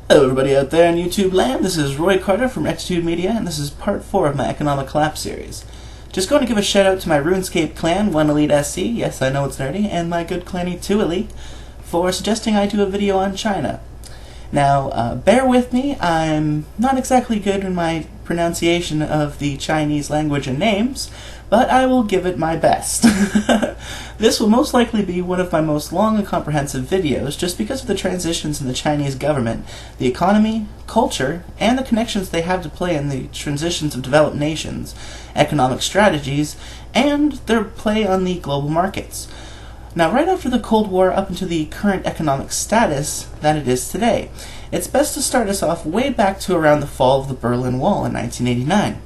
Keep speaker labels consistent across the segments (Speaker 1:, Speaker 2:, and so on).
Speaker 1: Hello everybody out there in YouTube land, this is Roy Carter from Rectitude Media, and this is part 4 of my Economic Collapse series. Just going to give a shout out to my RuneScape clan, 1 Elite SC, yes I know it's nerdy, and my good clanny 2 Elite, for suggesting I do a video on China. Now, bear with me, I'm not exactly good in my pronunciation of the Chinese language and names, but I will give it my best. This will most likely be one of my most long and comprehensive videos just because of the transitions in the Chinese government, the economy, culture, and the connections they have to play in the transitions of developed nations, economic strategies, and their play on the global markets. Now, right after the Cold War up into the current economic status that it is today, it's best to start us off way back to around the fall of the Berlin Wall in 1989.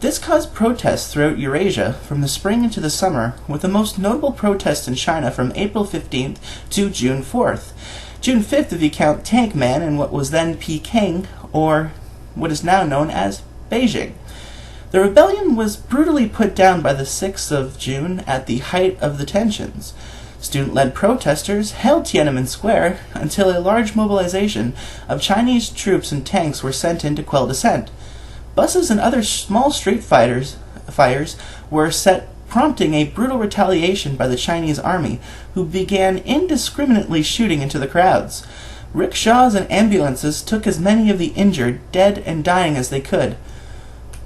Speaker 1: This caused protests throughout Eurasia from the spring into the summer, with the most notable protest in China from April 15th to June 4th. June 5th if you count Tank Man in what was then Peking, or what is now known as Beijing. The rebellion was brutally put down by the 6th of June at the height of the tensions. Student-led protesters held Tiananmen Square until a large mobilization of Chinese troops and tanks were sent in to quell dissent. Buses and other small street fires were set, prompting a brutal retaliation by the Chinese army, who began indiscriminately shooting into the crowds. Rickshaws and ambulances took as many of the injured, dead, and dying as they could.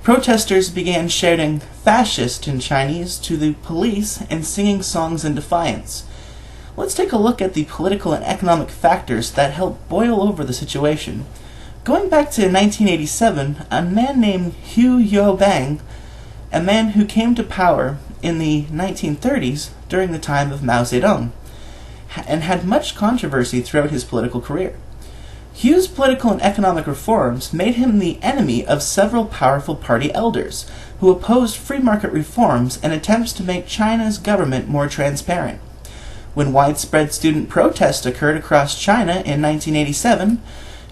Speaker 1: Protesters began shouting "fascist" in Chinese to the police and singing songs in defiance. Let's take a look at the political and economic factors that helped boil over the situation. Going back to 1987, a man named Hu Yaobang, a man who came to power in the 1930s during the time of Mao Zedong, and had much controversy throughout his political career. Hu's political and economic reforms made him the enemy of several powerful party elders, who opposed free market reforms and attempts to make China's government more transparent. When widespread student protests occurred across China in 1987,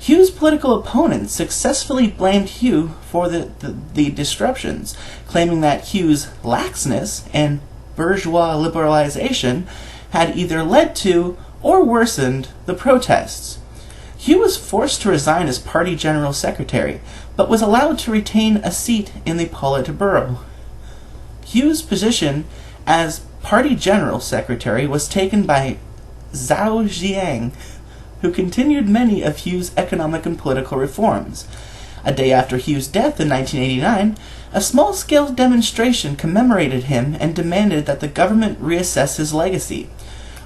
Speaker 1: Hu's political opponents successfully blamed Hu for the disruptions, claiming that Hu's laxness and bourgeois liberalization had either led to or worsened the protests. Hu was forced to resign as party general secretary, but was allowed to retain a seat in the Politburo. Hu's position as party general secretary was taken by Zhao Ziyang, who continued many of Hu's economic and political reforms. A day after Hu's death in 1989, a small-scale demonstration commemorated him and demanded that the government reassess his legacy.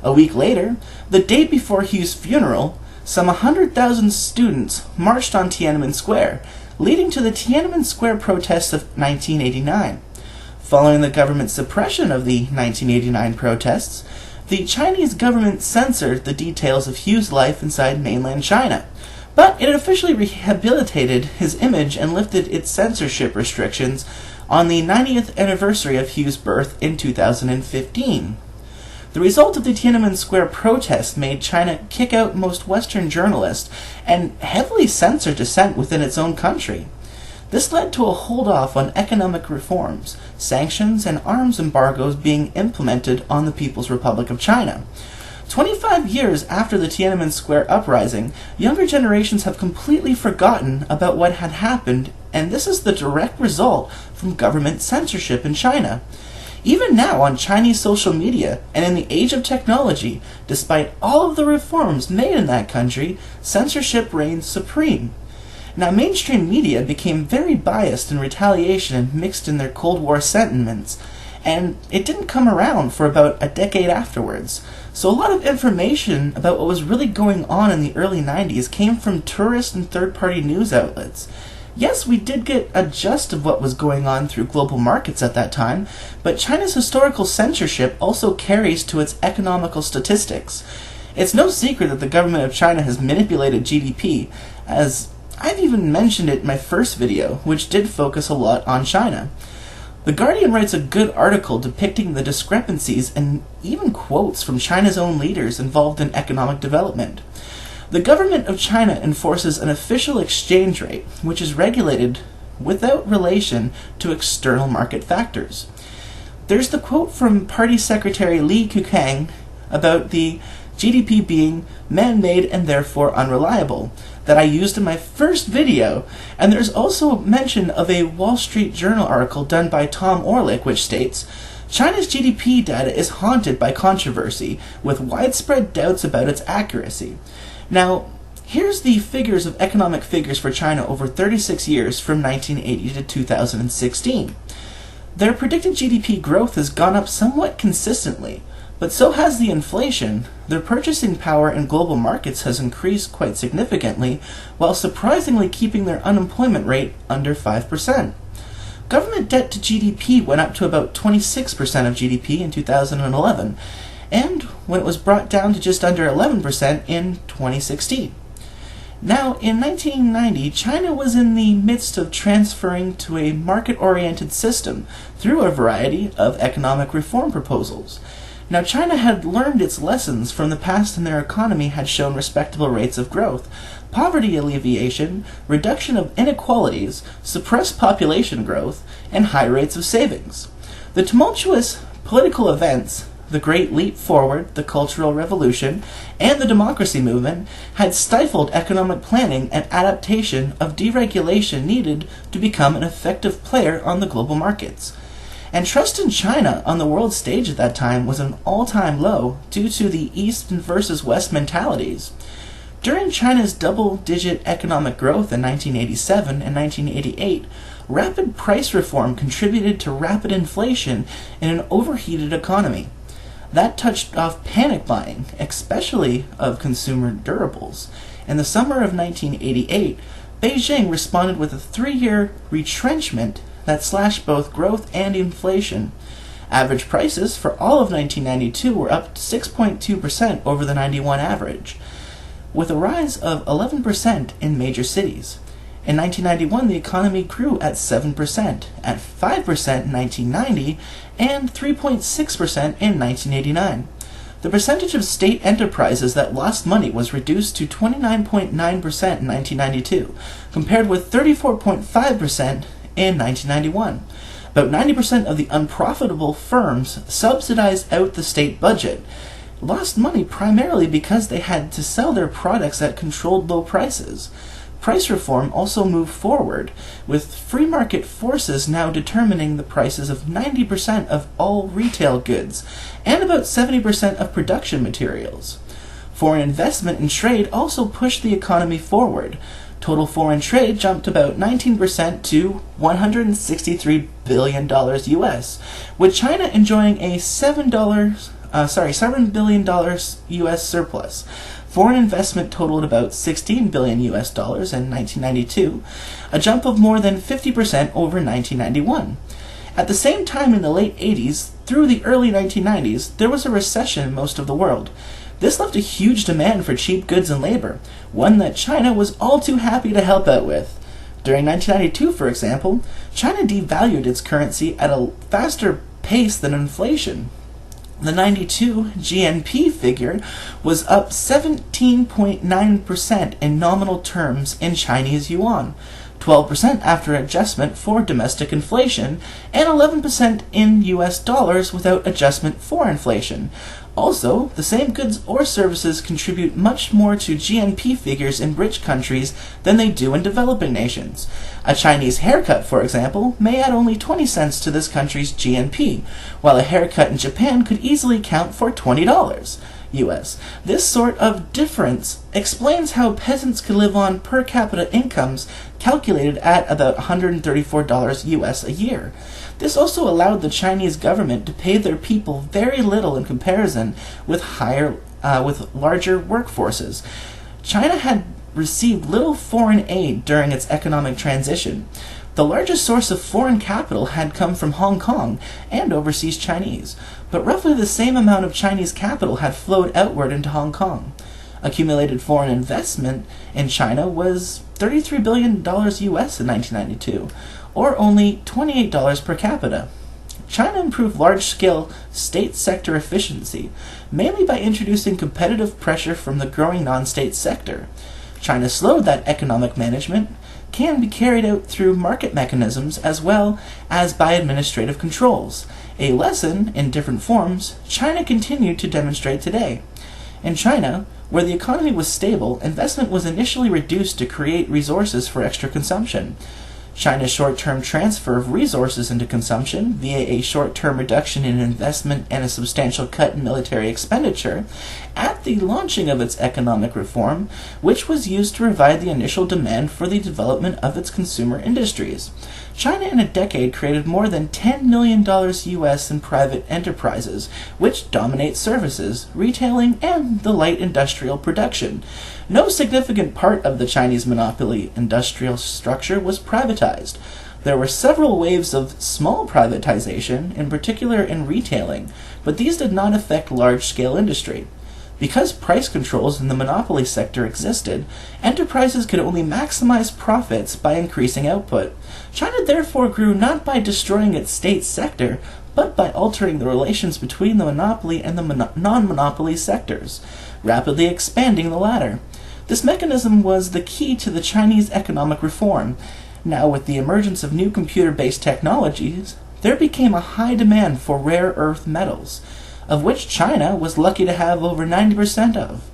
Speaker 1: A week later, the day before Hu's funeral, some 100,000 students marched on Tiananmen Square, leading to the Tiananmen Square protests of 1989. Following the government's suppression of the 1989 protests, the Chinese government censored the details of Hu's life inside mainland China, but it officially rehabilitated his image and lifted its censorship restrictions on the 90th anniversary of Hu's birth in 2015. The result of the Tiananmen Square protest made China kick out most Western journalists and heavily censor dissent within its own country. This led to a hold-off on economic reforms, sanctions, and arms embargoes being implemented on the People's Republic of China. 25 years after the Tiananmen Square uprising, younger generations have completely forgotten about what had happened, and this is the direct result from government censorship in China. Even now on Chinese social media, and in the age of technology, despite all of the reforms made in that country, censorship reigns supreme. Now, mainstream media became very biased in retaliation and mixed in their Cold War sentiments, and it didn't come around for about a decade afterwards. So a lot of information about what was really going on in the early 90s came from tourist and third-party news outlets. Yes, we did get a gist of what was going on through global markets at that time, but China's historical censorship also carries to its economical statistics. It's no secret that the government of China has manipulated GDP, as I've even mentioned it in my first video, which did focus a lot on China. The Guardian writes a good article depicting the discrepancies and even quotes from China's own leaders involved in economic development. The government of China enforces an official exchange rate, which is regulated without relation to external market factors. There's the quote from Party Secretary Li Keqiang about the GDP being man-made and therefore unreliable. that I used in my first video, and there's also mention of a Wall Street Journal article done by Tom Orlick which states, China's GDP data is haunted by controversy, with widespread doubts about its accuracy. Now, here's the figures of economic figures for China over 36 years from 1980 to 2016. Their predicted GDP growth has gone up somewhat consistently, but so has the inflation. Their purchasing power in global markets has increased quite significantly, while surprisingly keeping their unemployment rate under 5%. Government debt to GDP went up to about 26% of GDP in 2011, and when it was brought down to just under 11% in 2016. Now, in 1990, China was in the midst of transferring to a market-oriented system through a variety of economic reform proposals. Now, China had learned its lessons from the past, and their economy had shown respectable rates of growth, poverty alleviation, reduction of inequalities, suppressed population growth, and high rates of savings. The tumultuous political events, the Great Leap Forward, the Cultural Revolution, and the democracy movement had stifled economic planning and adaptation of deregulation needed to become an effective player on the global markets. And trust in China on the world stage at that time was an all-time low due to the East versus West mentalities. During China's double-digit economic growth in 1987 and 1988, rapid price reform contributed to rapid inflation in an overheated economy. That touched off panic buying, especially of consumer durables. In the summer of 1988, Beijing responded with a 3-year retrenchment that slashed both growth and inflation. Average prices for all of 1992 were up 6.2% over the 91 average, with a rise of 11% in major cities. In 1991, the economy grew at 7%, at 5% in 1990, and 3.6% in 1989. The percentage of state enterprises that lost money was reduced to 29.9% in 1992, compared with 34.5% in 1991. About 90% of the unprofitable firms subsidized out the state budget lost money primarily because they had to sell their products at controlled low prices. Price reform also moved forward, with free market forces now determining the prices of 90% of all retail goods and about 70% of production materials. Foreign investment and trade also pushed the economy forward. Total foreign trade jumped about 19% to $163 billion US, with China enjoying a $7 billion US surplus. Foreign investment totaled about $16 billion US dollars in 1992, a jump of more than 50% over 1991. At the same time, in the late 80s through the early 1990s, there was a recession in most of the world. This left a huge demand for cheap goods and labor, one that China was all too happy to help out with. During 1992, for example, China devalued its currency at a faster pace than inflation. The 92 GNP figure was up 17.9% in nominal terms in Chinese yuan, 12% after adjustment for domestic inflation, and 11% in US dollars without adjustment for inflation. Also, the same goods or services contribute much more to GNP figures in rich countries than they do in developing nations. A Chinese haircut, for example, may add only 20 cents to this country's GNP, while a haircut in Japan could easily count for $20 US. This sort of difference explains how peasants could live on per capita incomes calculated at about $134 US a year. This also allowed the Chinese government to pay their people very little in comparison with larger workforces. China had received little foreign aid during its economic transition. The largest source of foreign capital had come from Hong Kong and overseas Chinese, but roughly the same amount of Chinese capital had flowed outward into Hong Kong. Accumulated foreign investment in China was $33 billion US in 1992, or only $28 per capita. China improved large-scale state sector efficiency, mainly by introducing competitive pressure from the growing non-state sector. China slowed that economic management can be carried out through market mechanisms as well as by administrative controls, a lesson in different forms China continued to demonstrate today. In China, where the economy was stable, investment was initially reduced to create resources for extra consumption. China's short-term transfer of resources into consumption via a short-term reduction in investment and a substantial cut in military expenditure at the launching of its economic reform, which was used to provide the initial demand for the development of its consumer industries. China in a decade created more than $10 million US in private enterprises, which dominate services, retailing, and the light industrial production. No significant part of the Chinese monopoly industrial structure was privatized. There were several waves of small privatization, in particular in retailing, but these did not affect large-scale industry. Because price controls in the monopoly sector existed, enterprises could only maximize profits by increasing output. China therefore grew not by destroying its state sector, but by altering the relations between the monopoly and the non-monopoly sectors, rapidly expanding the latter. This mechanism was the key to the Chinese economic reform. Now, with the emergence of new computer-based technologies, there became a high demand for rare earth metals, of which China was lucky to have over 90% of.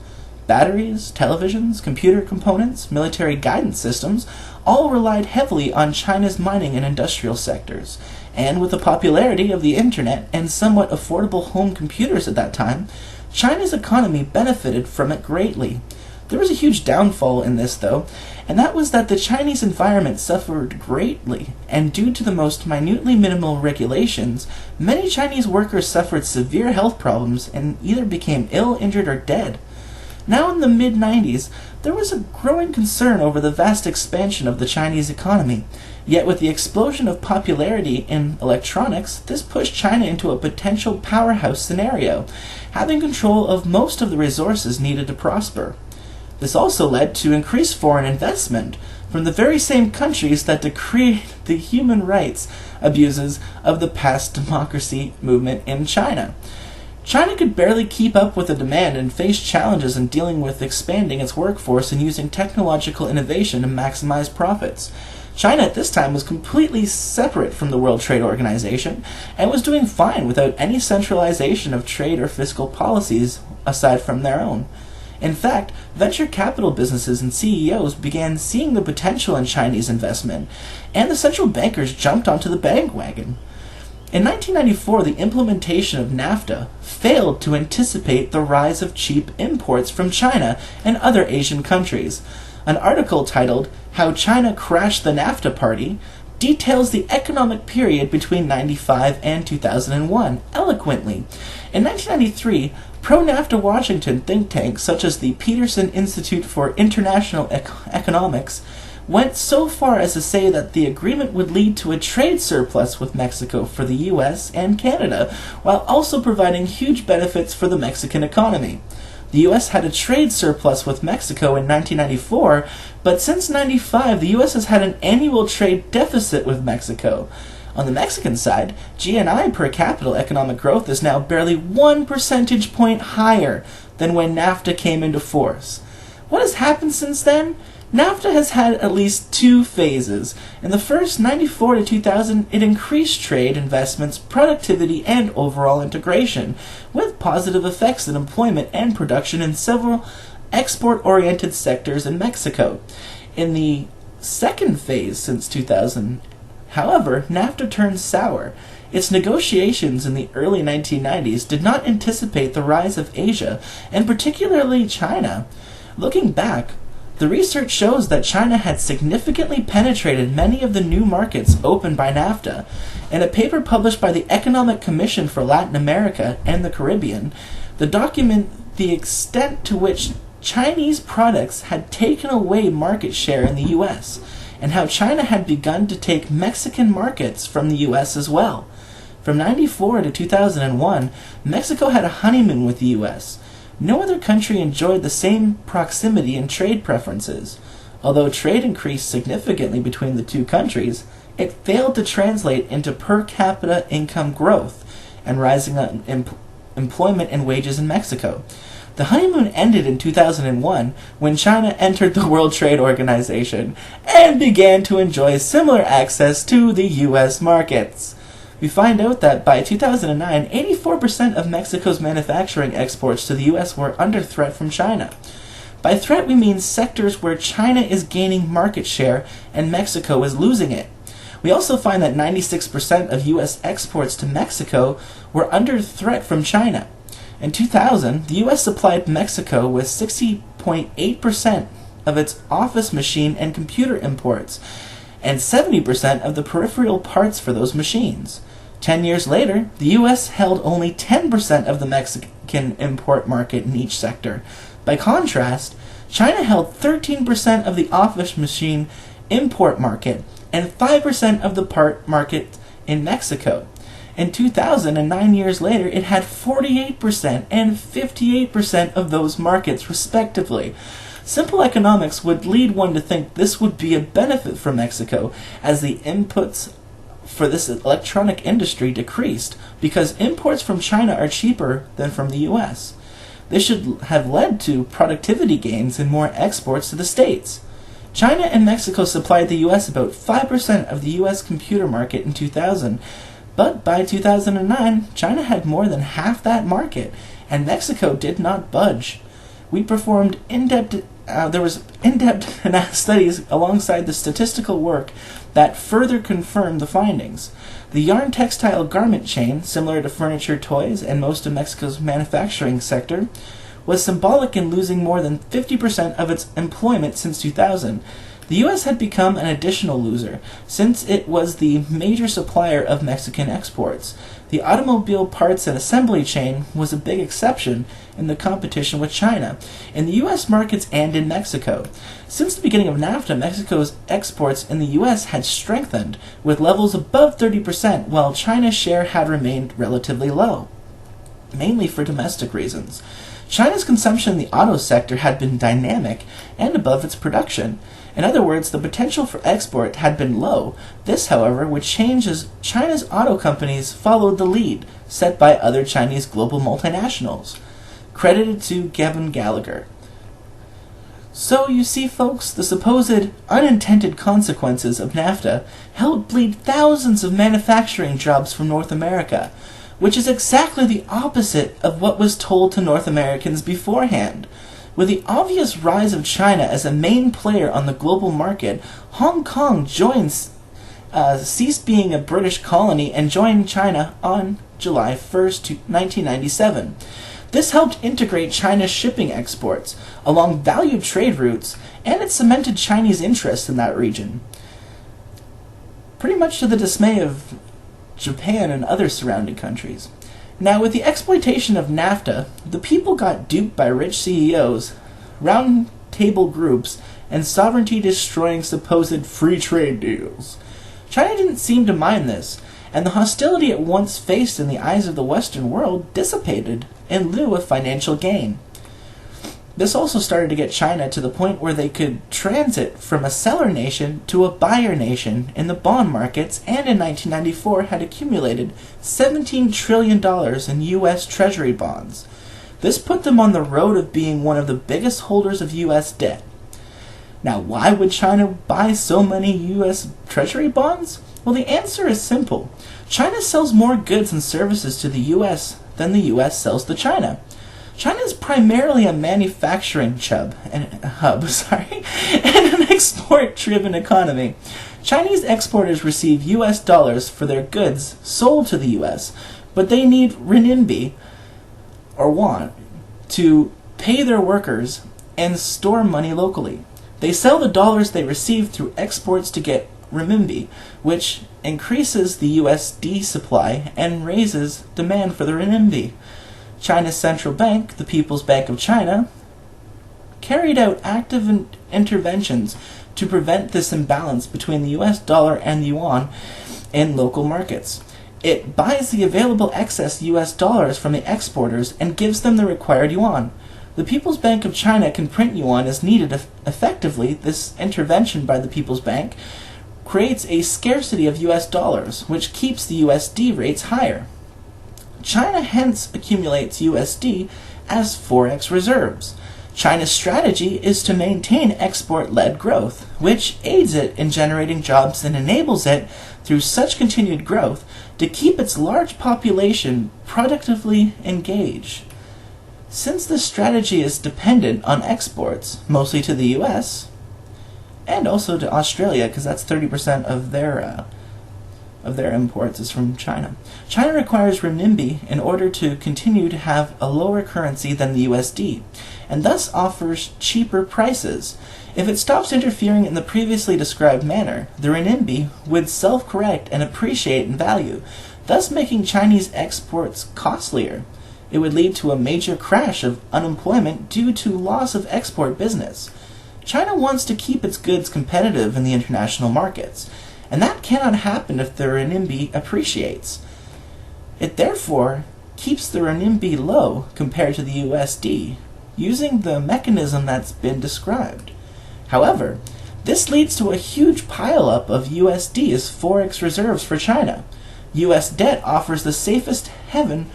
Speaker 1: Batteries, televisions, computer components, military guidance systems all relied heavily on China's mining and industrial sectors, and with the popularity of the internet and somewhat affordable home computers at that time, China's economy benefited from it greatly. There was a huge downfall in this, though, and that was that the Chinese environment suffered greatly, and due to the most minutely minimal regulations, many Chinese workers suffered severe health problems and either became ill, injured, or dead. Now in the mid-90s, there was a growing concern over the vast expansion of the Chinese economy. Yet with the explosion of popularity in electronics, this pushed China into a potential powerhouse scenario, having control of most of the resources needed to prosper. This also led to increased foreign investment from the very same countries that decreed the human rights abuses of the past democracy movement in China. China could barely keep up with the demand and faced challenges in dealing with expanding its workforce and using technological innovation to maximize profits. China at this time was completely separate from the World Trade Organization and was doing fine without any centralization of trade or fiscal policies aside from their own. In fact, venture capital businesses and CEOs began seeing the potential in Chinese investment, and the central bankers jumped onto the bandwagon. In 1994, the implementation of NAFTA failed to anticipate the rise of cheap imports from China and other Asian countries. An article titled, "How China Crashed the NAFTA Party," details the economic period between 1995 and 2001 eloquently. In 1993, pro-NAFTA Washington think tanks such as the Peterson Institute for International Economics went so far as to say that the agreement would lead to a trade surplus with Mexico for the U.S. and Canada, while also providing huge benefits for the Mexican economy. The U.S. had a trade surplus with Mexico in 1994, but since 1995, the U.S. has had an annual trade deficit with Mexico. On the Mexican side, GNI per capita economic growth is now barely 1 percentage point higher than when NAFTA came into force. What has happened since then? NAFTA has had at least two phases. In the first, 1994 to 2000, it increased trade, investments, productivity, and overall integration, with positive effects in employment and production in several export-oriented sectors in Mexico. In the second phase since 2000, however, NAFTA turned sour. Its negotiations in the early 1990s did not anticipate the rise of Asia, and particularly China. Looking back, the research shows that China had significantly penetrated many of the new markets opened by NAFTA. In a paper published by the Economic Commission for Latin America and the Caribbean, the document the extent to which Chinese products had taken away market share in the U.S., and how China had begun to take Mexican markets from the U.S. as well. From 1994 to 2001, Mexico had a honeymoon with the U.S. No other country enjoyed the same proximity and trade preferences. Although trade increased significantly between the two countries, it failed to translate into per capita income growth and rising employment and wages in Mexico. The honeymoon ended in 2001 when China entered the World Trade Organization and began to enjoy similar access to the U.S. markets. We find out that by 2009, 84% of Mexico's manufacturing exports to the U.S. were under threat from China. By threat, we mean sectors where China is gaining market share and Mexico is losing it. We also find that 96% of U.S. exports to Mexico were under threat from China. In 2000, the U.S. supplied Mexico with 60.8% of its office machine and computer imports, and 70% of the peripheral parts for those machines. 10 years later, the U.S. held only 10% of the Mexican import market in each sector. By contrast, China held 13% of the office machine import market and 5% of the part market in Mexico. In 2000, and 9 years later, it had 48% and 58% of those markets, respectively. Simple economics would lead one to think this would be a benefit for Mexico, as the inputs for this electronic industry decreased, because imports from China are cheaper than from the U.S. This should have led to productivity gains and more exports to the States. China and Mexico supplied the U.S. about 5% of the U.S. computer market in 2000, but by 2009, China had more than half that market, and Mexico did not budge. We performed in-depth studies alongside the statistical work that further confirmed the findings. The yarn textile garment chain, similar to furniture, toys, and most of Mexico's manufacturing sector, was symbolic in losing more than 50% of its employment since 2000. The U.S. had become an additional loser, since it was the major supplier of Mexican exports. The automobile parts and assembly chain was a big exception in the competition with China, in the U.S. markets and in Mexico. Since the beginning of NAFTA, Mexico's exports in the U.S. had strengthened, with levels above 30%, while China's share had remained relatively low, mainly for domestic reasons. China's consumption in the auto sector had been dynamic and above its production. In other words, the potential for export had been low. This, however, would change as China's auto companies followed the lead set by other Chinese global multinationals. Credited to Gavin Gallagher. So, you see, folks, the supposed unintended consequences of NAFTA helped bleed thousands of manufacturing jobs from North America, which is exactly the opposite of what was told to North Americans beforehand. With the obvious rise of China as a main player on the global market, Hong Kong ceased being a British colony and joined China on July 1st, 1997. This helped integrate China's shipping exports along valued trade routes, and it cemented Chinese interests in that region, pretty much to the dismay of Japan and other surrounding countries. Now, with the exploitation of NAFTA, the people got duped by rich CEOs, round table groups, and sovereignty-destroying supposed free trade deals. China didn't seem to mind this, and the hostility it once faced in the eyes of the Western world dissipated in lieu of financial gain. This also started to get China to the point where they could transit from a seller nation to a buyer nation in the bond markets, and in 1994 had accumulated $17 trillion in U.S. Treasury bonds. This put them on the road of being one of the biggest holders of U.S. debt. Now, why would China buy so many U.S. Treasury bonds? Well, the answer is simple. China sells more goods and services to the U.S. than the U.S. sells to China. China is primarily a manufacturing hub, and an export-driven economy. Chinese exporters receive U.S. dollars for their goods sold to the U.S., but they need renminbi, or yuan, to pay their workers and store money locally. They sell the dollars they receive through exports to get renminbi, which increases the USD supply and raises demand for the renminbi. China's central bank, the People's Bank of China, carried out active interventions to prevent this imbalance between the US dollar and the yuan in local markets. It buys the available excess US dollars from the exporters and gives them the required yuan. The People's Bank of China can print yuan as needed effectively. This intervention by the People's Bank creates a scarcity of US dollars, which keeps the USD rates higher. China hence accumulates USD as forex reserves. China's strategy is to maintain export-led growth, which aids it in generating jobs and enables it, through such continued growth, to keep its large population productively engaged. Since this strategy is dependent on exports, mostly to the US, and also to Australia, because that's 30% of their imports is from China. China requires renminbi in order to continue to have a lower currency than the USD, and thus offers cheaper prices. If it stops interfering in the previously described manner, the renminbi would self-correct and appreciate in value, thus making Chinese exports costlier. It would lead to a major crash of unemployment due to loss of export business. China wants to keep its goods competitive in the international markets, and that cannot happen if the renminbi appreciates. It therefore keeps the renminbi low compared to the USD, using the mechanism that's been described. However, this leads to a huge pileup of USD as forex reserves for China. US debt offers the safest haven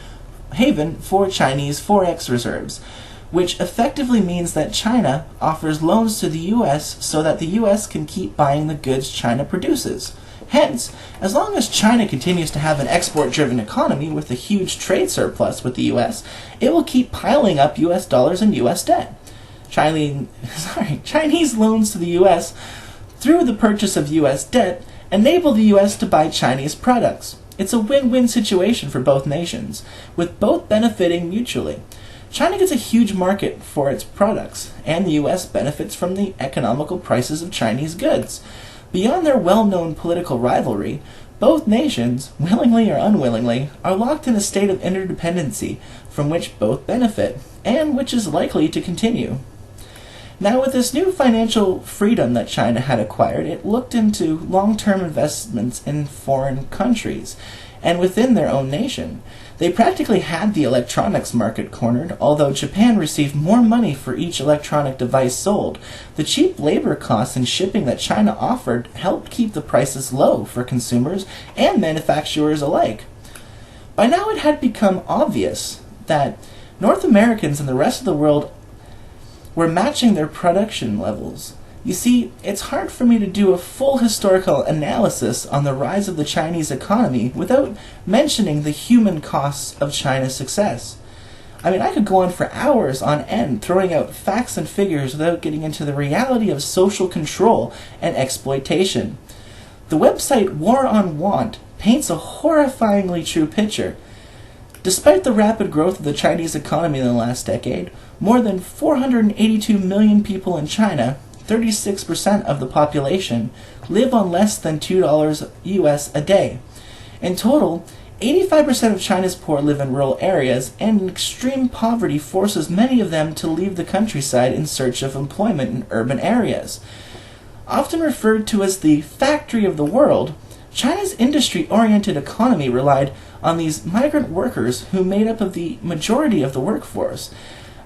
Speaker 1: for Chinese forex reserves, which effectively means that China offers loans to the US so that the US can keep buying the goods China produces. Hence, as long as China continues to have an export-driven economy with a huge trade surplus with the US, it will keep piling up US dollars and US debt. Chinese loans to the US through the purchase of US debt enable the US to buy Chinese products. It's a win-win situation for both nations, with both benefiting mutually. China gets a huge market for its products, and the US benefits from the economical prices of Chinese goods. Beyond their well-known political rivalry, both nations, willingly or unwillingly, are locked in a state of interdependency from which both benefit, and which is likely to continue. Now, with this new financial freedom that China had acquired, it looked into long-term investments in foreign countries and within their own nation. They practically had the electronics market cornered, although Japan received more money for each electronic device sold. The cheap labor costs and shipping that China offered helped keep the prices low for consumers and manufacturers alike. By now it had become obvious that North Americans and the rest of the world were matching their production levels. You see, it's hard for me to do a full historical analysis on the rise of the Chinese economy without mentioning the human costs of China's success. I could go on for hours on end throwing out facts and figures without getting into the reality of social control and exploitation. The website War on Want paints a horrifyingly true picture. Despite the rapid growth of the Chinese economy in the last decade, more than 482 million people in China, 36% of the population, live on less than $2 US a day. In total, 85% of China's poor live in rural areas, and extreme poverty forces many of them to leave the countryside in search of employment in urban areas. Often referred to as the factory of the world, China's industry-oriented economy relied on these migrant workers who made up of the majority of the workforce.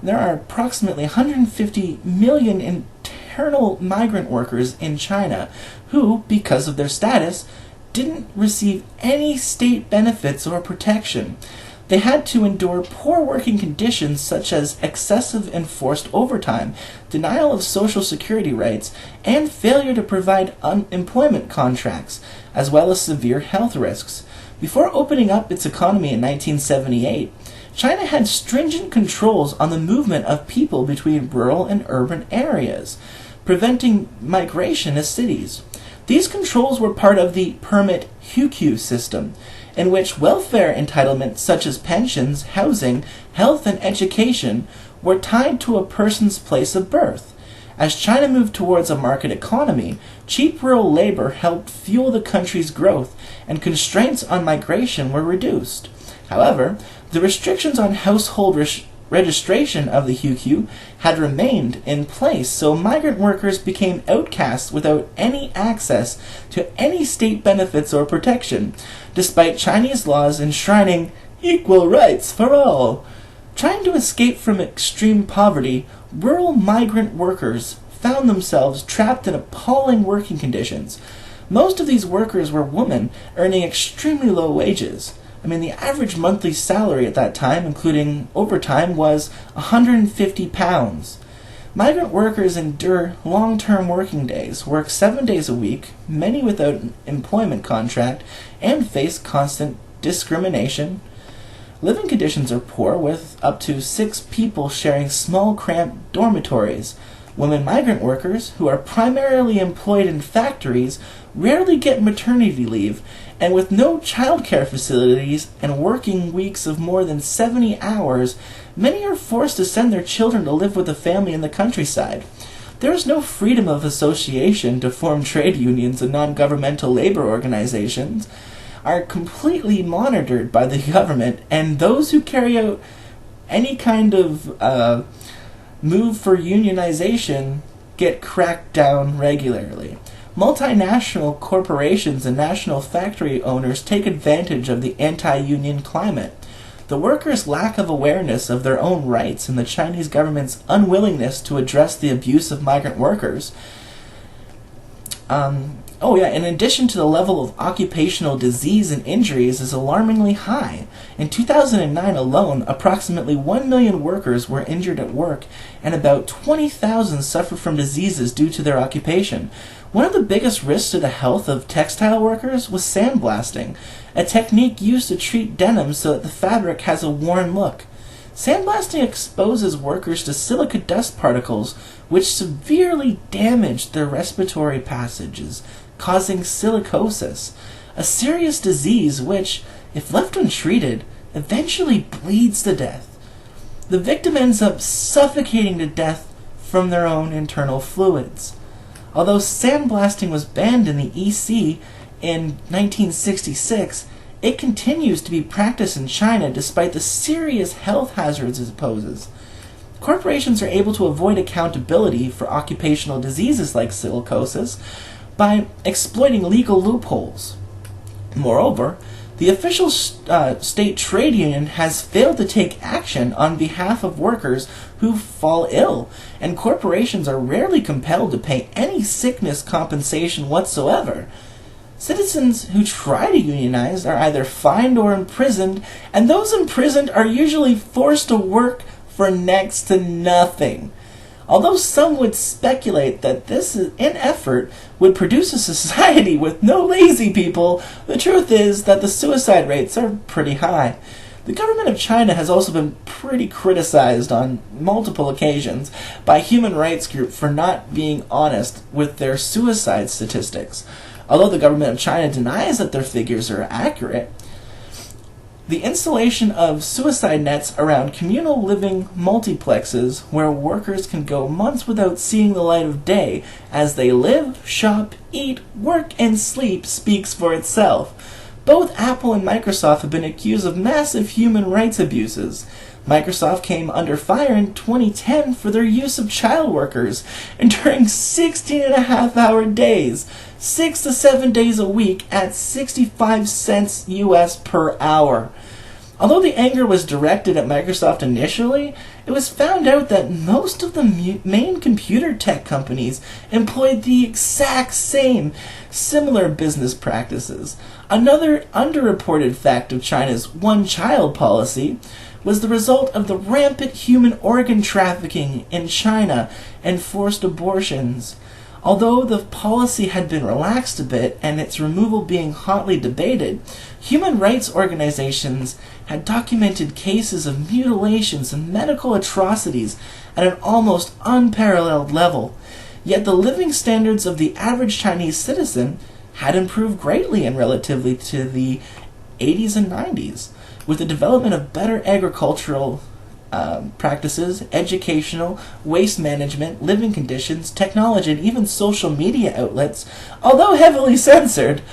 Speaker 1: There are approximately 150 million internal migrant workers in China who, because of their status, didn't receive any state benefits or protection. They had to endure poor working conditions such as excessive enforced overtime, denial of social security rights, and failure to provide unemployment contracts, as well as severe health risks. Before opening up its economy in 1978, China had stringent controls on the movement of people between rural and urban areas, preventing migration to cities. These controls were part of the permit Huqiu system, in which welfare entitlements such as pensions, housing, health, and education were tied to a person's place of birth. As China moved towards a market economy, cheap rural labor helped fuel the country's growth, and constraints on migration were reduced. However, the restrictions on household registration of the Huqiu had remained in place, so migrant workers became outcasts without any access to any state benefits or protection, despite Chinese laws enshrining equal rights for all. Trying to escape from extreme poverty, rural migrant workers found themselves trapped in appalling working conditions. Most of these workers were women, earning extremely low wages. The average monthly salary at that time, including overtime, was £150. Migrant workers endure long-term working days, work 7 days a week, many without an employment contract, and face constant discrimination. Living conditions are poor, with up to 6 people sharing small, cramped dormitories. Women migrant workers, who are primarily employed in factories, rarely get maternity leave, and with no childcare facilities and working weeks of more than 70 hours, many are forced to send their children to live with a family in the countryside. There is no freedom of association to form trade unions and non-governmental labor organizations, are completely monitored by the government, and those who carry out any kind of move for unionization get cracked down regularly. Multinational corporations and national factory owners take advantage of the anti-union climate. The workers' lack of awareness of their own rights and the Chinese government's unwillingness to address the abuse of migrant workers. In addition to the level of occupational disease and injuries is alarmingly high. In 2009 alone, approximately 1 million workers were injured at work, and about 20,000 suffered from diseases due to their occupation. One of the biggest risks to the health of textile workers was sandblasting, a technique used to treat denim so that the fabric has a worn look. Sandblasting exposes workers to silica dust particles, which severely damage their respiratory passages, causing silicosis, a serious disease which, if left untreated, eventually bleeds to death. The victim ends up suffocating to death from their own internal fluids. Although sandblasting was banned in the EC in 1966, it continues to be practiced in China despite the serious health hazards it poses. Corporations are able to avoid accountability for occupational diseases like silicosis by exploiting legal loopholes. Moreover, the official state trade union has failed to take action on behalf of workers who fall ill, and corporations are rarely compelled to pay any sickness compensation whatsoever. Citizens who try to unionize are either fined or imprisoned, and those imprisoned are usually forced to work for next to nothing. Although some would speculate that this effort would produce a society with no lazy people, the truth is that the suicide rates are pretty high. The government of China has also been pretty criticized on multiple occasions by human rights groups for not being honest with their suicide statistics. Although the government of China denies that their figures are accurate, the installation of suicide nets around communal living multiplexes where workers can go months without seeing the light of day as they live, shop, eat, work, and sleep speaks for itself. Both Apple and Microsoft have been accused of massive human rights abuses. Microsoft came under fire in 2010 for their use of child workers, enduring 16.5-hour days, 6 to 7 days a week at 65 cents US per hour. Although the anger was directed at Microsoft initially, it was found out that most of the main computer tech companies employed the exact same similar business practices. Another underreported fact of China's one-child policy was the result of the rampant human organ trafficking in China and forced abortions. Although the policy had been relaxed a bit and its removal being hotly debated, human rights organizations had documented cases of mutilations and medical atrocities at an almost unparalleled level. Yet the living standards of the average Chinese citizen had improved greatly in relatively to the 80s and 90s, with the development of better agricultural practices, educational, waste management, living conditions, technology, and even social media outlets. Although heavily censored,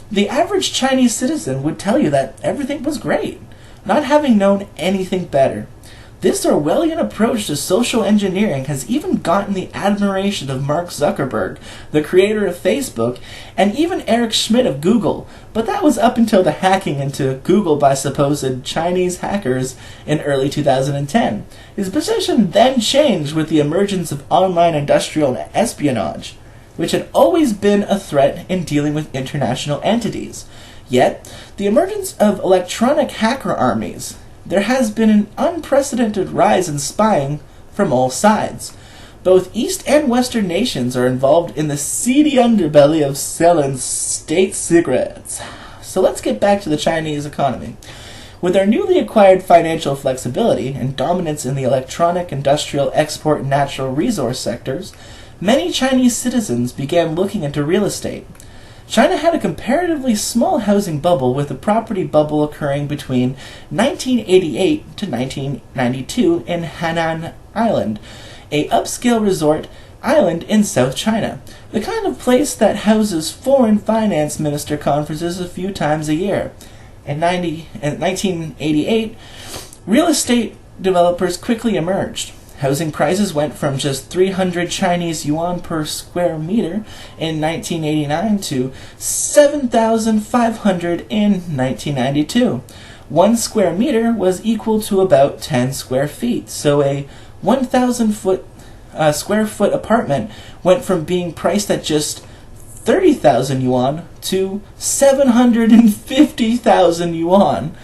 Speaker 1: the average Chinese citizen would tell you that everything was great, not having known anything better. This Orwellian approach to social engineering has even gotten the admiration of Mark Zuckerberg, the creator of Facebook, and even Eric Schmidt of Google, but that was up until the hacking into Google by supposed Chinese hackers in early 2010. His position then changed with the emergence of online industrial espionage, which had always been a threat in dealing with international entities. Yet, the emergence of electronic hacker armies, there has been an unprecedented rise in spying from all sides. Both East and Western nations are involved in the seedy underbelly of selling state secrets. So let's get back to the Chinese economy. With their newly acquired financial flexibility and dominance in the electronic, industrial, export, and natural resource sectors, many Chinese citizens began looking into real estate. China had a comparatively small housing bubble, with the property bubble occurring between 1988 to 1992 in Hainan Island, a upscale resort island in South China, the kind of place that houses foreign finance minister conferences a few times a year. In 1988, real estate developers quickly emerged. Housing prices went from just 300 Chinese yuan per square meter in 1989 to 7,500 in 1992. 1 square meter was equal to about 10 square feet, so a 1,000 square foot apartment went from being priced at just 30,000 yuan to 750,000 yuan.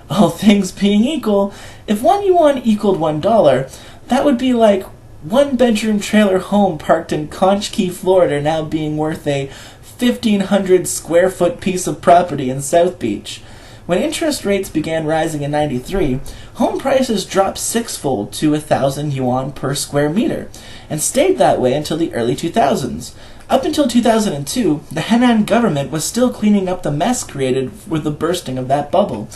Speaker 1: All things being equal, if 1 yuan equaled $1, that would be like 1-bedroom trailer home parked in Conch Key, Florida, now being worth a 1,500 square foot piece of property in South Beach. When interest rates began rising in 93, home prices dropped sixfold to 1,000 yuan per square meter, and stayed that way until the early 2000s. Up until 2002, the Henan government was still cleaning up the mess created with the bursting of that bubble.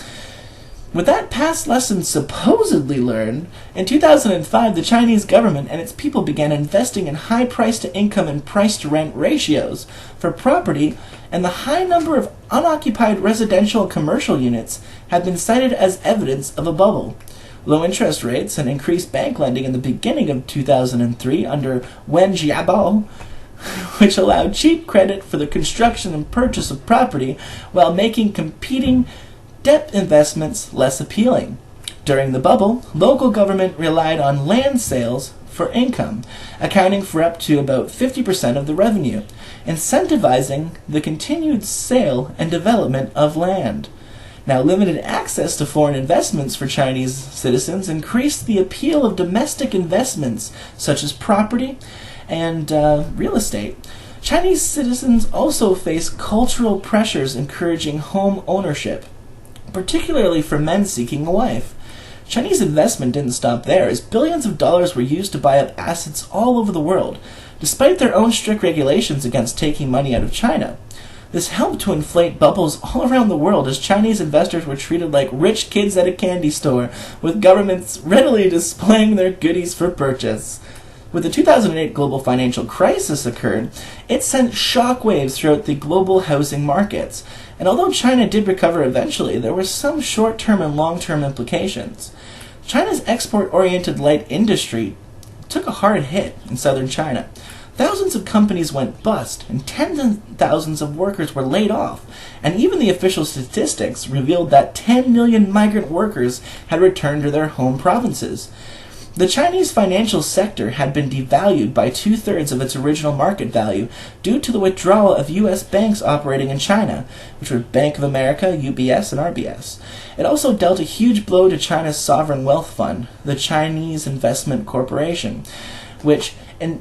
Speaker 1: With that past lesson supposedly learned, in 2005 the Chinese government and its people began investing in high price-to-income and price-to-rent ratios for property, and the high number of unoccupied residential and commercial units have been cited as evidence of a bubble. Low interest rates and increased bank lending in the beginning of 2003 under Wen Jiabao, which allowed cheap credit for the construction and purchase of property while making competing debt investments less appealing. During the bubble, local government relied on land sales for income, accounting for up to about 50% of the revenue, incentivizing the continued sale and development of land. Now, limited access to foreign investments for Chinese citizens increased the appeal of domestic investments such as property and real estate. Chinese citizens also face cultural pressures encouraging home ownership, particularly for men seeking a wife. Chinese investment didn't stop there, as billions of dollars were used to buy up assets all over the world, despite their own strict regulations against taking money out of China. This helped to inflate bubbles all around the world, as Chinese investors were treated like rich kids at a candy store, with governments readily displaying their goodies for purchase. When the 2008 global financial crisis occurred, it sent shockwaves throughout the global housing markets. And although China did recover eventually, there were some short-term and long-term implications. China's export-oriented light industry took a hard hit in southern China. Thousands of companies went bust, and tens of thousands of workers were laid off, and even the official statistics revealed that 10 million migrant workers had returned to their home provinces. The Chinese financial sector had been devalued by 2/3 of its original market value due to the withdrawal of U.S. banks operating in China, which were Bank of America, UBS, and RBS. It also dealt a huge blow to China's sovereign wealth fund, the Chinese Investment Corporation, which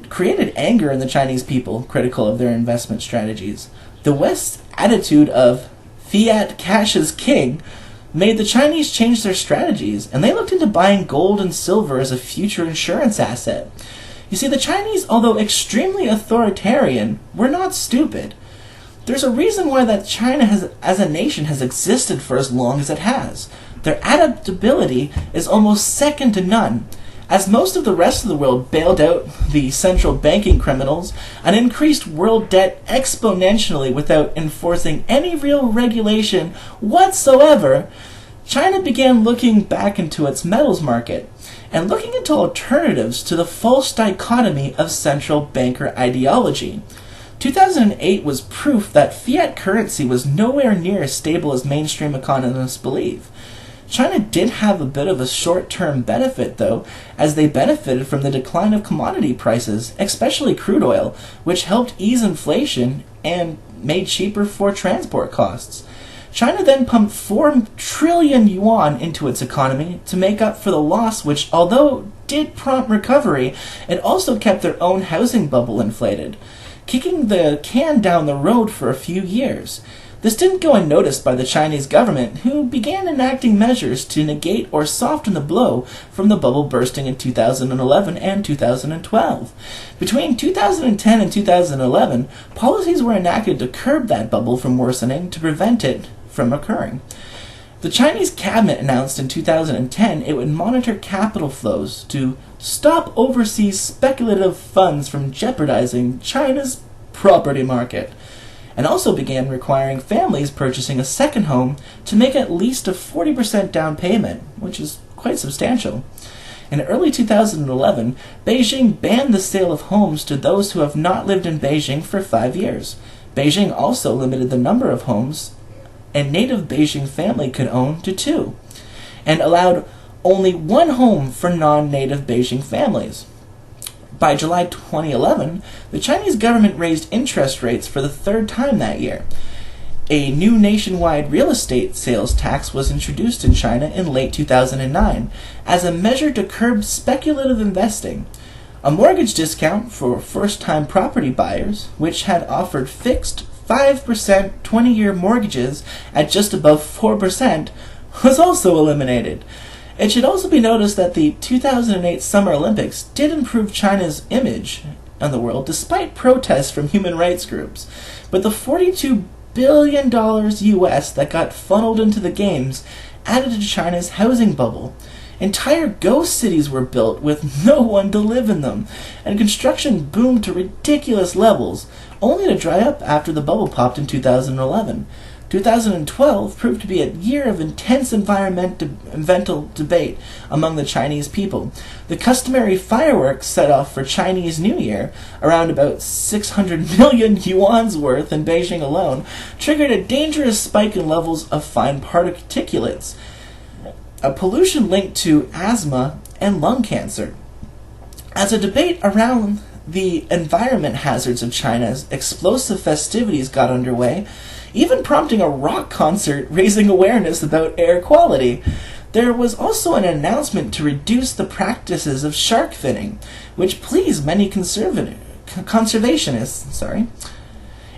Speaker 1: created anger in the Chinese people critical of their investment strategies. The West's attitude of fiat cash is king made the Chinese change their strategies, and they looked into buying gold and silver as a future insurance asset. You see, the Chinese, although extremely authoritarian, were not stupid. There's a reason why that China as a nation has existed for as long as it has. Their adaptability is almost second to none. As most of the rest of the world bailed out the central banking criminals and increased world debt exponentially without enforcing any real regulation whatsoever, China began looking back into its metals market and looking into alternatives to the false dichotomy of central banker ideology. 2008 was proof that fiat currency was nowhere near as stable as mainstream economists believe. China did have a bit of a short-term benefit, though, as they benefited from the decline of commodity prices, especially crude oil, which helped ease inflation and made cheaper for transport costs. China then pumped 4 trillion yuan into its economy to make up for the loss, which, although did prompt recovery, it also kept their own housing bubble inflated, kicking the can down the road for a few years. This didn't go unnoticed by the Chinese government, who began enacting measures to negate or soften the blow from the bubble bursting in 2011 and 2012. Between 2010 and 2011, policies were enacted to curb that bubble from worsening to prevent it from occurring. The Chinese cabinet announced in 2010 it would monitor capital flows to stop overseas speculative funds from jeopardizing China's property market, and also began requiring families purchasing a second home to make at least a 40% down payment, which is quite substantial. In early 2011, Beijing banned the sale of homes to those who have not lived in Beijing for 5 years. Beijing also limited the number of homes a native Beijing family could own to 2, and allowed only 1 home for non-native Beijing families. By July 2011, the Chinese government raised interest rates for the 3rd time that year. A new nationwide real estate sales tax was introduced in China in late 2009 as a measure to curb speculative investing. A mortgage discount for first-time property buyers, which had offered fixed 5% 20-year mortgages at just above 4%, was also eliminated. It should also be noticed that the 2008 Summer Olympics did improve China's image in the world despite protests from human rights groups. But the $42 billion US that got funneled into the games added to China's housing bubble. Entire ghost cities were built with no one to live in them, and construction boomed to ridiculous levels, only to dry up after the bubble popped in 2011. 2012 proved to be a year of intense environmental debate among the Chinese people. The customary fireworks set off for Chinese New Year, around about 600 million yuan's worth in Beijing alone, triggered a dangerous spike in levels of fine particulates, a pollution linked to asthma and lung cancer. As a debate around the environment hazards of China's explosive festivities got underway, even prompting a rock concert raising awareness about air quality. There was also an announcement to reduce the practices of shark finning, which pleased many conservationists.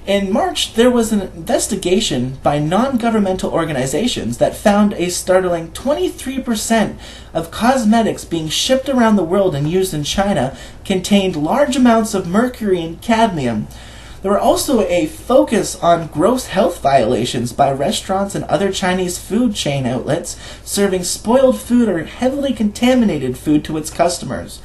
Speaker 1: In March, there was an investigation by non-governmental organizations that found a startling 23% of cosmetics being shipped around the world and used in China contained large amounts of mercury and cadmium. There were also a focus on gross health violations by restaurants and other Chinese food chain outlets serving spoiled food or heavily contaminated food to its customers.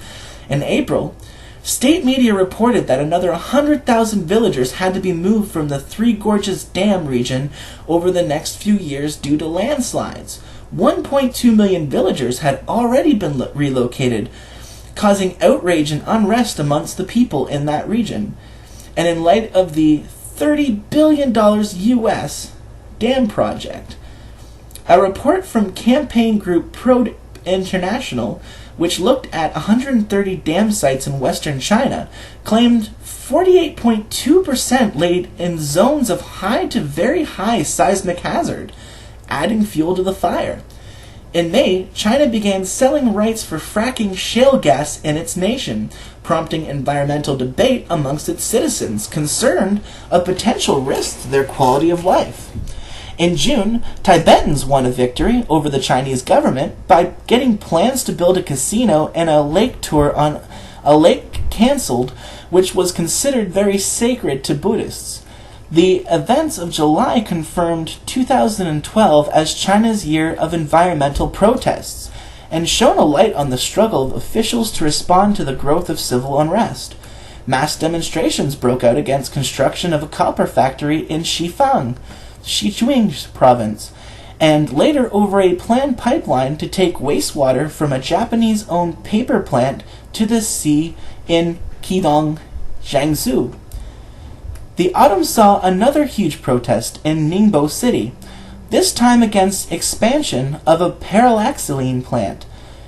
Speaker 1: In April, state media reported that another 100,000 villagers had to be moved from the Three Gorges Dam region over the next few years due to landslides. 1.2 million villagers had already been relocated, causing outrage and unrest amongst the people in that region. And in light of the $30 billion US dam project, a report from campaign group Pro International, which looked at 130 dam sites in western China, claimed 48.2% laid in zones of high to very high seismic hazard, adding fuel to the fire. In May, China began selling rights for fracking shale gas in its nation, prompting environmental debate amongst its citizens concerned of potential risks to their quality of life. In June, Tibetans won a victory over the Chinese government by getting plans to build a casino and a lake tour on a lake cancelled, which was considered very sacred to Buddhists. The events of July confirmed 2012 as China's year of environmental protests, and shone a light on the struggle of officials to respond to the growth of civil unrest. Mass demonstrations broke out against construction of a copper factory in Xifang, Sichuan province, and later over a planned pipeline to take wastewater from a Japanese-owned paper plant to the sea in Qidong, Jiangsu. The autumn saw another huge protest in Ningbo City, this time against expansion of a paraxylene plant.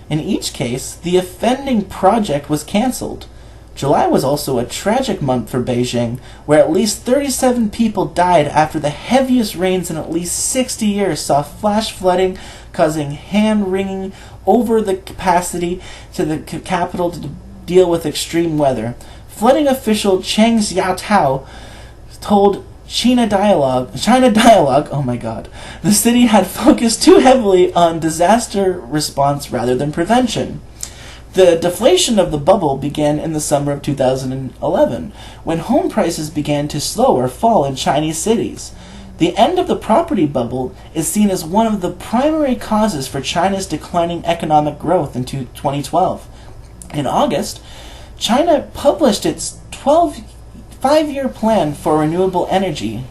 Speaker 1: In each case, the offending project was cancelled. July was also a tragic month for Beijing, where at least 37 people died after the heaviest rains in at least 60 years saw flash flooding, causing hand-wringing over the capacity to the capital to deal with extreme weather. Flooding official Cheng Xiaotao told China Dialogue, oh my god, the city had focused too heavily on disaster response rather than prevention. The deflation of the bubble began in the summer of 2011, when home prices began to slow or fall in Chinese cities. The end of the property bubble is seen as one of the primary causes for China's declining economic growth in 2012. In August, China published its 5-year plan for renewable energy,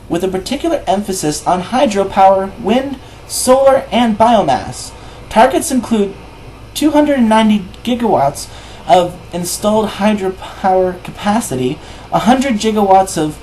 Speaker 1: with a particular emphasis on hydropower, wind, solar, and biomass. Targets include 290 gigawatts of installed hydropower capacity, 100 gigawatts of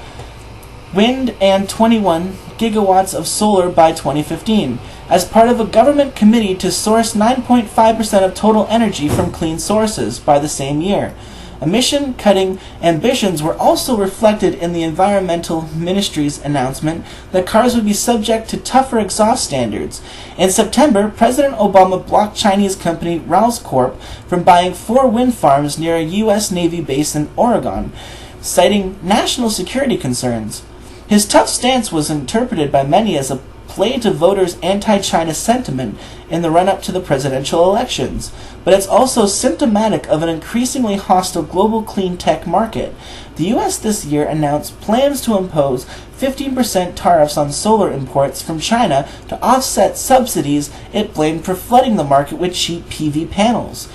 Speaker 1: wind, and 21 gigawatts of solar by 2015, as part of a government committee to source 9.5% of total energy from clean sources by the same year. Emission-cutting ambitions were also reflected in the Environmental Ministry's announcement that cars would be subject to tougher exhaust standards. In September, President Obama blocked Chinese company Rouse Corp from buying 4 wind farms near a U.S. Navy base in Oregon, citing national security concerns. His tough stance was interpreted by many as a play to voters' anti-China sentiment in the run-up to the presidential elections, but it's also symptomatic of an increasingly hostile global clean tech market. The U.S. this year announced plans to impose 15% tariffs on solar imports from China to offset subsidies it blamed for flooding the market with cheap PV panels.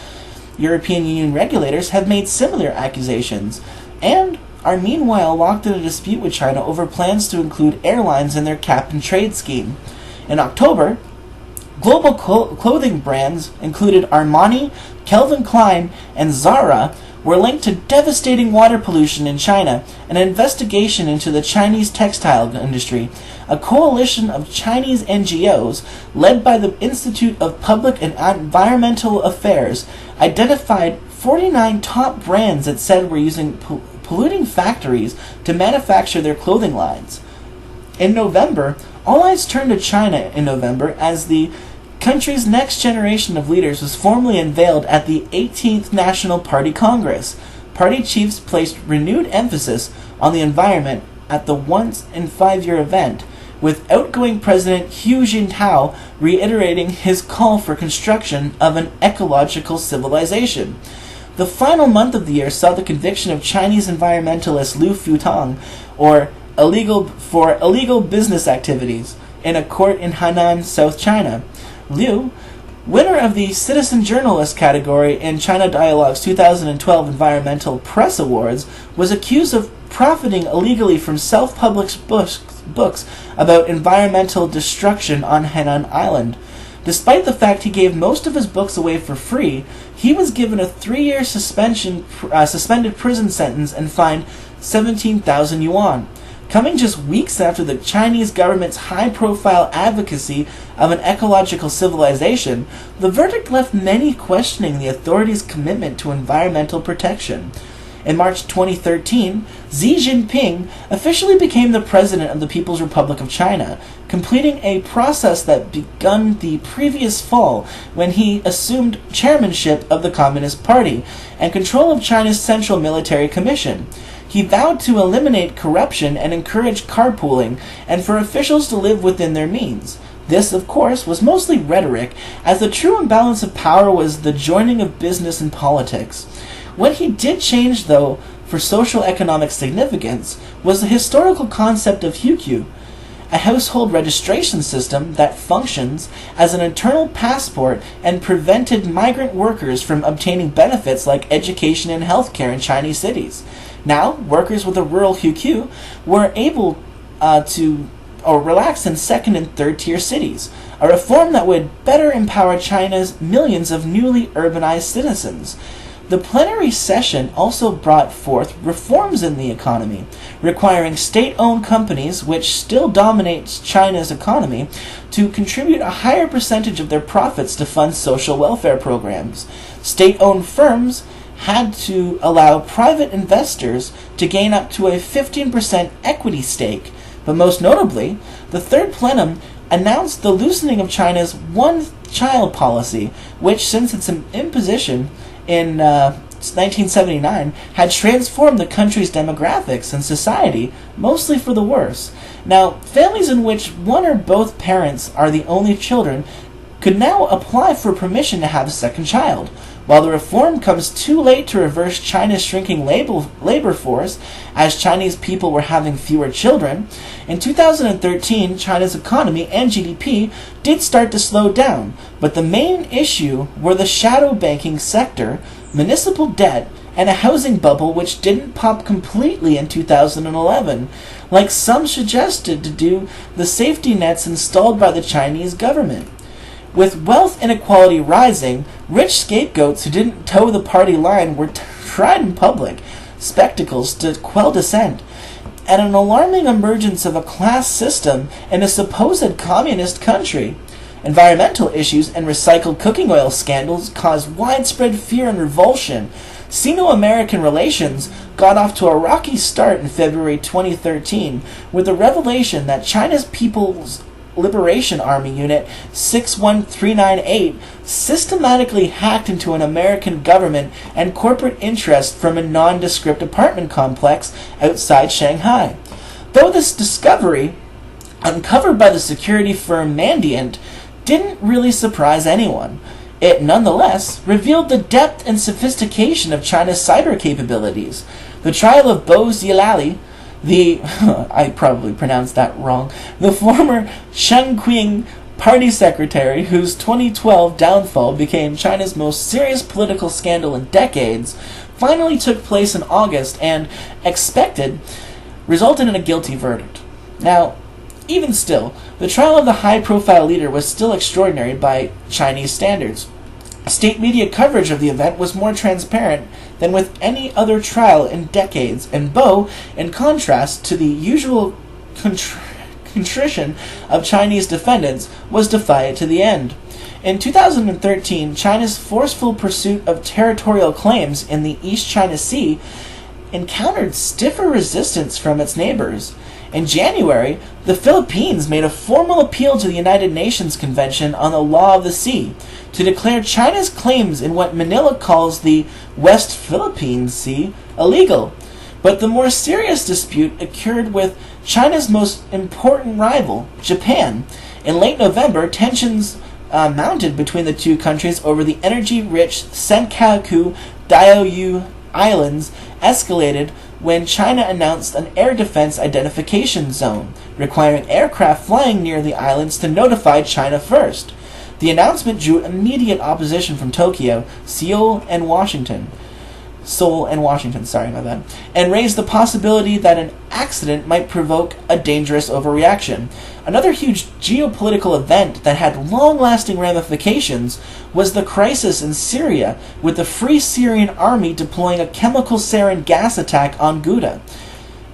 Speaker 1: European Union regulators have made similar accusations, and are meanwhile locked in a dispute with China over plans to include airlines in their cap-and-trade scheme. In October, global clothing brands included Armani, Calvin Klein, and Zara were linked to devastating water pollution in China. An investigation into the Chinese textile industry, a coalition of Chinese NGOs led by the Institute of Public and Environmental Affairs, identified 49 top brands it said were using polluting factories to manufacture their clothing lines. In November, all eyes turned to China in November as the country's next generation of leaders was formally unveiled at the 18th National Party Congress. Party chiefs placed renewed emphasis on the environment at the once-in-5-year event, with outgoing President Hu Jintao reiterating his call for construction of an ecological civilization. The final month of the year saw the conviction of Chinese environmentalist Liu Futong for illegal business activities in a court in Hainan, South China. Liu, winner of the Citizen Journalist category in China Dialogue's 2012 Environmental Press Awards, was accused of profiting illegally from self-published books about environmental destruction on Hainan Island. Despite the fact he gave most of his books away for free, he was given a 3-year suspended prison sentence and fined 17,000 yuan. Coming just weeks after the Chinese government's high-profile advocacy of an ecological civilization, the verdict left many questioning the authorities' commitment to environmental protection. In March 2013, Xi Jinping officially became the president of the People's Republic of China, completing a process that begun the previous fall when he assumed chairmanship of the Communist Party and control of China's Central Military Commission. He vowed to eliminate corruption and encourage carpooling, and for officials to live within their means. This, of course, was mostly rhetoric, as the true imbalance of power was the joining of business and politics. What he did change, though, for social-economic significance, was the historical concept of Huqiu, a household registration system that functions as an internal passport and prevented migrant workers from obtaining benefits like education and healthcare in Chinese cities. Now, workers with a rural Huqiu were able to relax in second and third tier cities, a reform that would better empower China's millions of newly urbanized citizens. The plenary session also brought forth reforms in the economy, requiring state-owned companies, which still dominate China's economy, to contribute a higher percentage of their profits to fund social welfare programs. State-owned firms had to allow private investors to gain up to a 15% equity stake. But most notably, the Third Plenum announced the loosening of China's one-child policy, which, since its imposition in 1979, had transformed the country's demographics and society, mostly for the worse. Now, families in which one or both parents are the only children could now apply for permission to have a second child. While the reform comes too late to reverse China's shrinking labor force, as Chinese people were having fewer children, in 2013, China's economy and GDP did start to slow down, but the main issue were the shadow banking sector, municipal debt, and a housing bubble which didn't pop completely in 2011, like some suggested to do the safety nets installed by the Chinese government. With wealth inequality rising, rich scapegoats who didn't toe the party line were tried in public spectacles to quell dissent, and an alarming emergence of a class system in a supposed communist country. Environmental issues and recycled cooking oil scandals caused widespread fear and revulsion. Sino-American relations got off to a rocky start in February 2013 with the revelation that China's People's Liberation Army Unit 61398 systematically hacked into an American government and corporate interest from a nondescript apartment complex outside Shanghai. Though this discovery, uncovered by the security firm Mandiant, didn't really surprise anyone, it nonetheless revealed the depth and sophistication of China's cyber capabilities. The trial of Bo Xilali, I probably pronounced that wrong, the former Chongqing party secretary whose 2012 downfall became China's most serious political scandal in decades, finally took place in August and, expected, resulted in a guilty verdict. Now, even still, the trial of the high-profile leader was still extraordinary by Chinese standards. State media coverage of the event was more transparent than with any other trial in decades, and Bo, in contrast to the usual contrition of Chinese defendants, was defiant to the end. In 2013, China's forceful pursuit of territorial claims in the East China Sea encountered stiffer resistance from its neighbors. In January, the Philippines made a formal appeal to the United Nations Convention on the Law of the Sea to declare China's claims in what Manila calls the West Philippine Sea illegal. But the more serious dispute occurred with China's most important rival, Japan. In late November, tensions mounted between the two countries over the energy-rich Senkaku Diaoyu Islands escalated when China announced an air defense identification zone, requiring aircraft flying near the islands to notify China first. The announcement drew immediate opposition from Tokyo, Seoul, and Washington, and raised the possibility that an accident might provoke a dangerous overreaction. Another huge geopolitical event that had long-lasting ramifications was the crisis in Syria, with the Free Syrian Army deploying a chemical sarin gas attack on Ghouta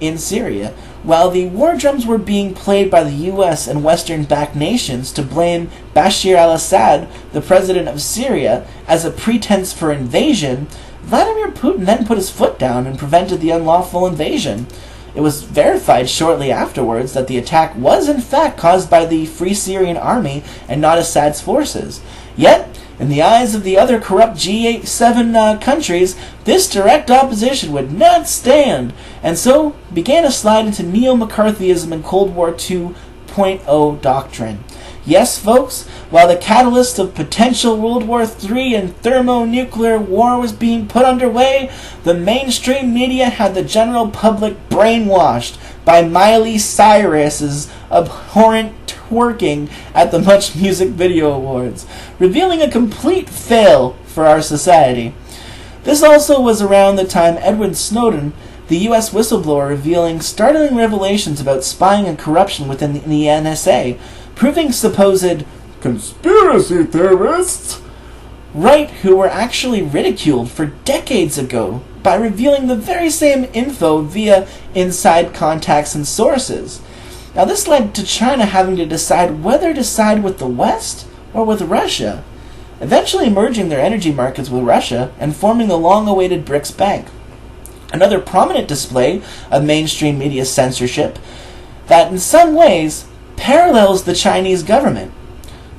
Speaker 1: in Syria, while the war drums were being played by the U.S. and Western-backed nations to blame Bashar al-Assad, the president of Syria, as a pretense for invasion. Vladimir Putin then put his foot down and prevented the unlawful invasion. It was verified shortly afterwards that the attack was in fact caused by the Free Syrian Army and not Assad's forces. Yet, in the eyes of the other corrupt G7 countries, this direct opposition would not stand, and so began a slide into neo-McCarthyism and Cold War 2.0 doctrine. Yes, folks, while the catalyst of potential World War III and thermonuclear war was being put underway, the mainstream media had the general public brainwashed by Miley Cyrus's abhorrent twerking at the Much Music Video Awards, revealing a complete fail for our society. This also was around the time Edward Snowden, the U.S. whistleblower, revealing startling revelations about spying and corruption within the NSA, proving supposed conspiracy theorists right who were actually ridiculed for decades ago by revealing the very same info via inside contacts and sources. Now this led to China having to decide whether to side with the West or with Russia. eventually merging their energy markets with Russia and forming the long-awaited BRICS Bank. Another prominent display of mainstream media censorship that in some ways parallels the Chinese government.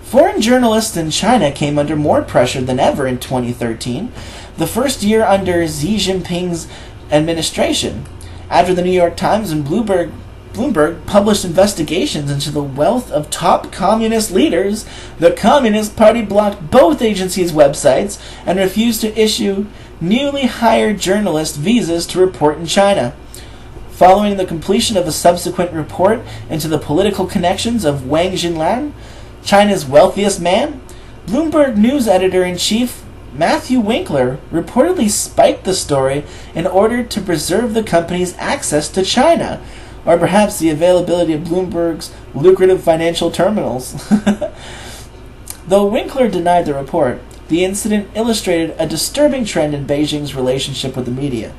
Speaker 1: Foreign journalists in China came under more pressure than ever in 2013, the first year under Xi Jinping's administration, after the New York Times and Bloomberg published investigations into the wealth of top communist leaders. The Communist Party blocked both agencies' websites and refused to issue newly hired journalist visas to report in China. Following the completion of a subsequent report into the political connections of Wang Jinlan, China's wealthiest man, Bloomberg news editor-in-chief Matthew Winkler reportedly spiked the story in order to preserve the company's access to China, or perhaps the availability of Bloomberg's lucrative financial terminals. Though Winkler denied the report, the incident illustrated a disturbing trend in Beijing's relationship with the media.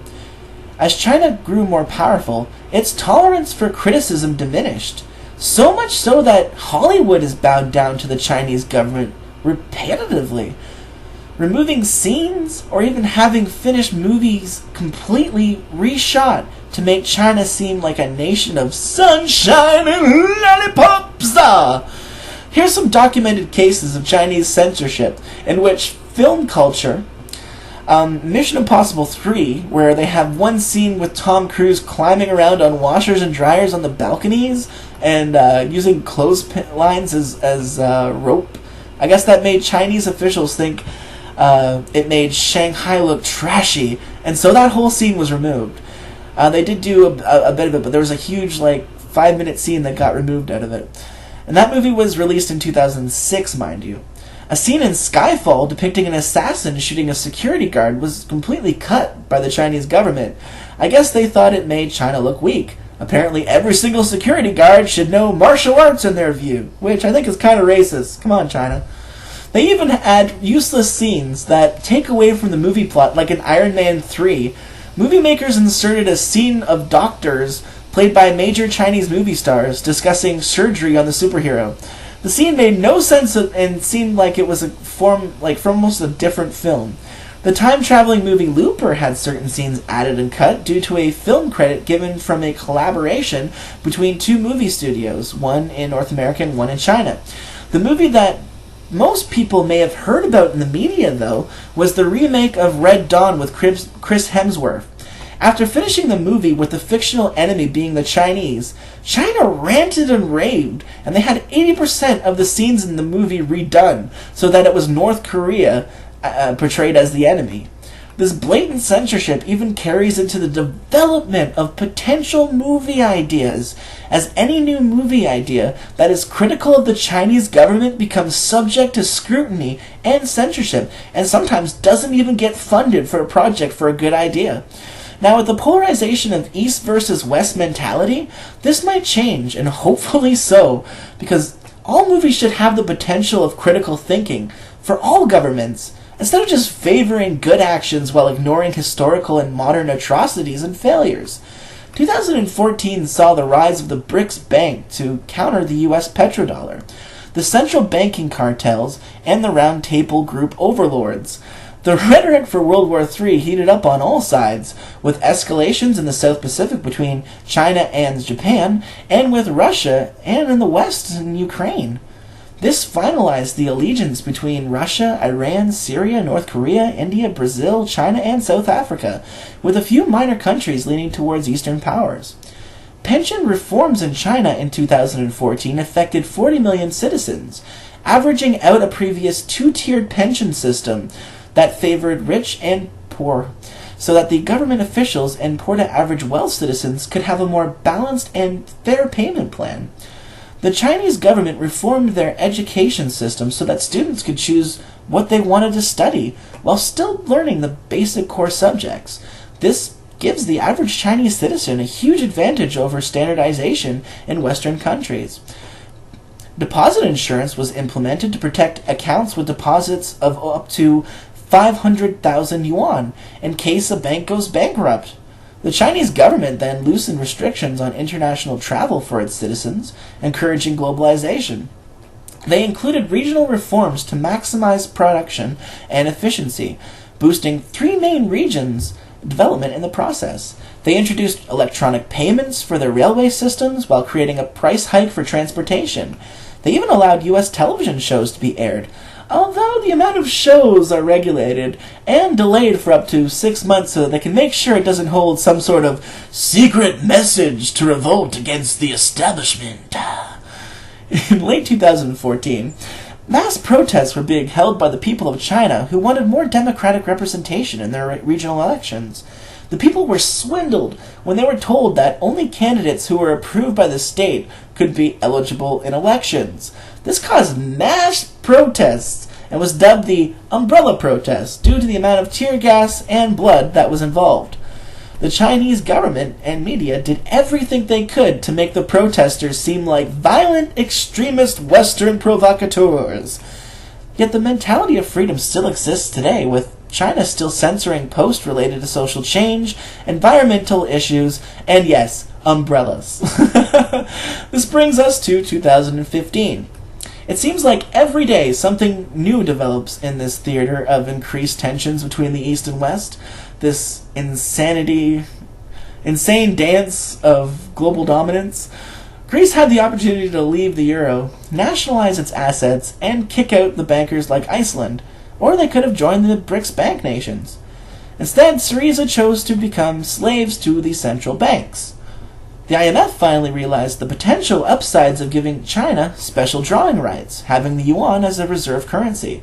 Speaker 1: As China grew more powerful, its tolerance for criticism diminished, so much so that Hollywood has bowed down to the Chinese government repetitively, removing scenes or even having finished movies completely reshot to make China seem like a nation of sunshine and lollipops. Here's some documented cases of Chinese censorship in which film culture, Mission Impossible 3, where they have one scene with Tom Cruise climbing around on washers and dryers on the balconies and using clotheslines as rope. I guess that made Chinese officials think it made Shanghai look trashy, and so that whole scene was removed. They did do a bit of it, but there was a huge 5-minute scene that got removed out of it. And that movie was released in 2006, mind you. A scene in Skyfall depicting an assassin shooting a security guard was completely cut by the Chinese government. I guess they thought it made China look weak. Apparently every single security guard should know martial arts in their view, which I think is kind of racist. Come on, China. They even add useless scenes that take away from the movie plot, like in Iron Man 3. Movie makers inserted a scene of doctors played by major Chinese movie stars discussing surgery on the superhero. The scene made no sense and seemed like it was from almost a different film. The time-traveling movie Looper had certain scenes added and cut due to a film credit given from a collaboration between two movie studios, one in North America and one in China. The movie that most people may have heard about in the media, though, was the remake of Red Dawn with Chris Hemsworth. After finishing the movie with the fictional enemy being the Chinese, China ranted and raved, and they had 80% of the scenes in the movie redone so that it was North Korea portrayed as the enemy. This blatant censorship even carries into the development of potential movie ideas, as any new movie idea that is critical of the Chinese government becomes subject to scrutiny and censorship, and sometimes doesn't even get funded for a project for a good idea. Now, with the polarization of East versus West mentality, this might change, and hopefully so, because all movies should have the potential of critical thinking for all governments, instead of just favoring good actions while ignoring historical and modern atrocities and failures. 2014 saw the rise of the BRICS Bank to counter the U.S. petrodollar, the central banking cartels, and the Round Table Group overlords. The rhetoric for World War III heated up on all sides, with escalations in the South Pacific between China and Japan, and with Russia, and in the West and Ukraine. This finalized the allegiance between Russia, Iran, Syria, North Korea, India, Brazil, China, and South Africa, with a few minor countries leaning towards Eastern powers. Pension reforms in China in 2014 affected 40 million citizens, averaging out a previous two-tiered pension system that favored rich and poor, so that the government officials and poor-to-average wealth citizens could have a more balanced and fair payment plan. The Chinese government reformed their education system so that students could choose what they wanted to study while still learning the basic core subjects. This gives the average Chinese citizen a huge advantage over standardization in Western countries. Deposit insurance was implemented to protect accounts with deposits of up to 500,000 yuan in case a bank goes bankrupt. The Chinese government then loosened restrictions on international travel for its citizens, encouraging globalization. They included regional reforms to maximize production and efficiency, boosting three main regions' development in the process. They introduced electronic payments for their railway systems while creating a price hike for transportation. They even allowed U.S. television shows to be aired, although the amount of shows are regulated and delayed for up to 6 months so that they can make sure it doesn't hold some sort of secret message to revolt against the establishment. In late 2014, mass protests were being held by the people of China who wanted more democratic representation in their regional elections. The people were swindled when they were told that only candidates who were approved by the state could be eligible in elections. This caused mass protests and was dubbed the Umbrella Protest due to the amount of tear gas and blood that was involved. The Chinese government and media did everything they could to make the protesters seem like violent, extremist Western provocateurs. Yet the mentality of freedom still exists today, with China still censoring posts related to social change, environmental issues, and yes, umbrellas. This brings us to 2015. It seems like every day something new develops in this theater of increased tensions between the East and West, this insane dance of global dominance. Greece had the opportunity to leave the euro, nationalize its assets, and kick out the bankers like Iceland, or they could have joined the BRICS bank nations. Instead, Syriza chose to become slaves to the central banks. The IMF finally realized the potential upsides of giving China special drawing rights, having the yuan as a reserve currency.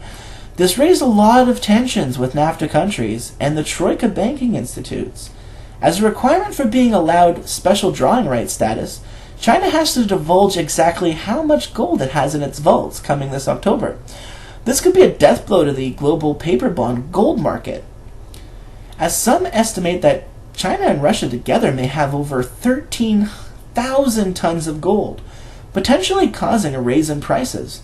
Speaker 1: This raised a lot of tensions with NAFTA countries and the Troika banking institutes. As a requirement for being allowed special drawing rights status, China has to divulge exactly how much gold it has in its vaults coming this October. This could be a death blow to the global paper bond gold market, as some estimate that China and Russia together may have over 13,000 tons of gold, potentially causing a raise in prices.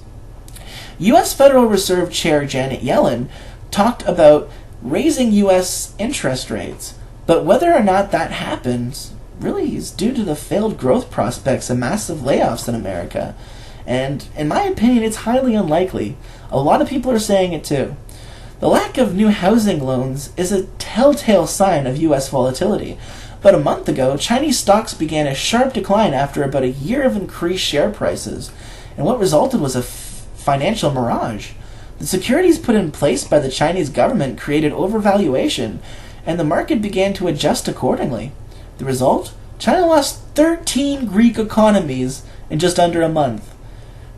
Speaker 1: U.S. Federal Reserve Chair Janet Yellen talked about raising U.S. interest rates, but whether or not that happens really is due to the failed growth prospects and massive layoffs in America. And in my opinion, it's highly unlikely. A lot of people are saying it too. The lack of new housing loans is a telltale sign of U.S. volatility. But a month ago, Chinese stocks began a sharp decline after about a year of increased share prices, and what resulted was a financial mirage. The securities put in place by the Chinese government created overvaluation, and the market began to adjust accordingly. The result? China lost 13 Greek economies in just under a month.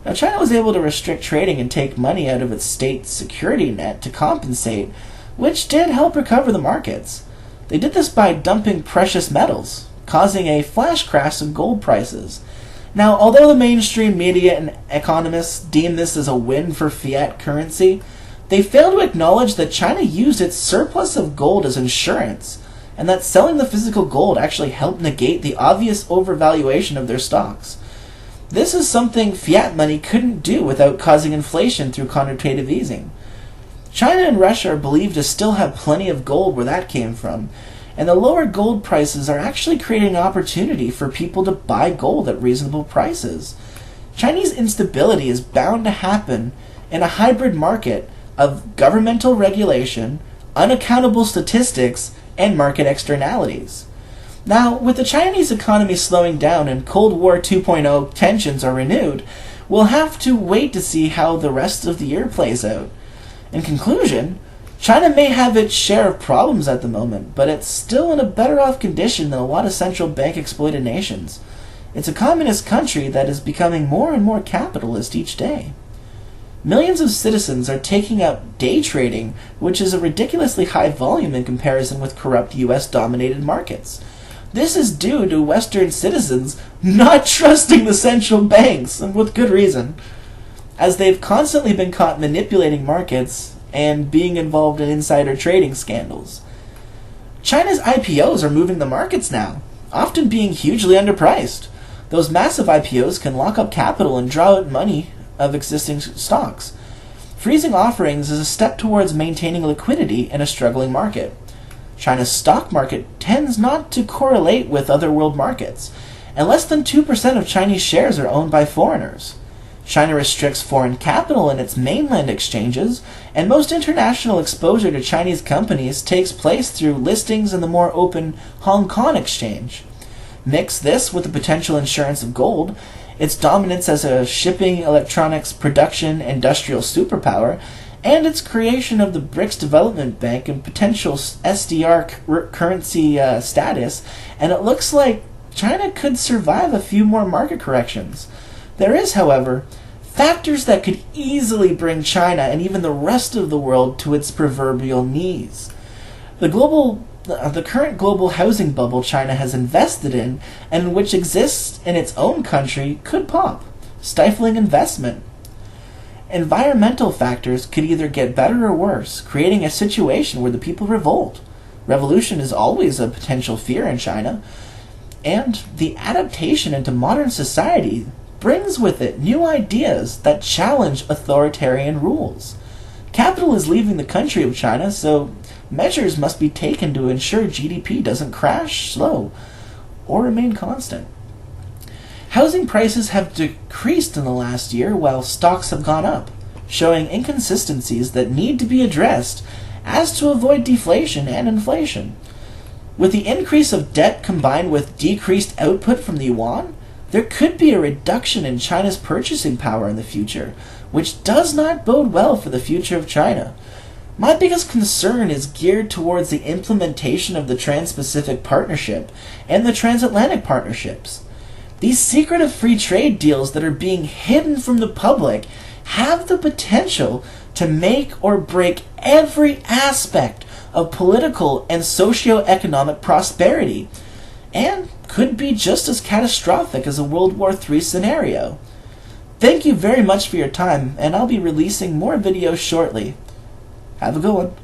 Speaker 1: Now, China was able to restrict trading and take money out of its state security net to compensate, which did help recover the markets. They did this by dumping precious metals, causing a flash crash of gold prices. Now, although the mainstream media and economists deem this as a win for fiat currency, they fail to acknowledge that China used its surplus of gold as insurance, and that selling the physical gold actually helped negate the obvious overvaluation of their stocks. This is something fiat money couldn't do without causing inflation through quantitative easing. China and Russia are believed to still have plenty of gold where that came from, and the lower gold prices are actually creating an opportunity for people to buy gold at reasonable prices. Chinese instability is bound to happen in a hybrid market of governmental regulation, unaccountable statistics, and market externalities. Now, with the Chinese economy slowing down and Cold War 2.0 tensions are renewed, we'll have to wait to see how the rest of the year plays out. In conclusion, China may have its share of problems at the moment, but it's still in a better off condition than a lot of central bank exploited nations. It's a communist country that is becoming more and more capitalist each day. Millions of citizens are taking up day trading, which is a ridiculously high volume in comparison with corrupt US-dominated markets. This is due to Western citizens not trusting the central banks, and with good reason, as they've constantly been caught manipulating markets and being involved in insider trading scandals. China's IPOs are moving the markets now, often being hugely underpriced. Those massive IPOs can lock up capital and draw out money of existing stocks. Freezing offerings is a step towards maintaining liquidity in a struggling market. China's stock market tends not to correlate with other world markets, and less than 2% of Chinese shares are owned by foreigners. China restricts foreign capital in its mainland exchanges, and most international exposure to Chinese companies takes place through listings in the more open Hong Kong exchange. Mix this with the potential insurance of gold, its dominance as a shipping, electronics, production, industrial superpower, and its creation of the BRICS Development Bank and potential SDR currency status, and it looks like China could survive a few more market corrections. There is, however, factors that could easily bring China and even the rest of the world to its proverbial knees. The current global housing bubble China has invested in, and which exists in its own country, could pop, stifling investment. Environmental factors could either get better or worse, creating a situation where the people revolt. Revolution is always a potential fear in China, and the adaptation into modern society brings with it new ideas that challenge authoritarian rules. Capital is leaving the country of China, so measures must be taken to ensure GDP doesn't crash, slow, or remain constant. Housing prices have decreased in the last year while stocks have gone up, showing inconsistencies that need to be addressed as to avoid deflation and inflation. With the increase of debt combined with decreased output from the yuan, there could be a reduction in China's purchasing power in the future, which does not bode well for the future of China. My biggest concern is geared towards the implementation of the Trans-Pacific Partnership and the Transatlantic Partnerships. These secretive free trade deals that are being hidden from the public have the potential to make or break every aspect of political and socio-economic prosperity, and could be just as catastrophic as a World War III scenario. Thank you very much for your time, and I'll be releasing more videos shortly. Have a good one.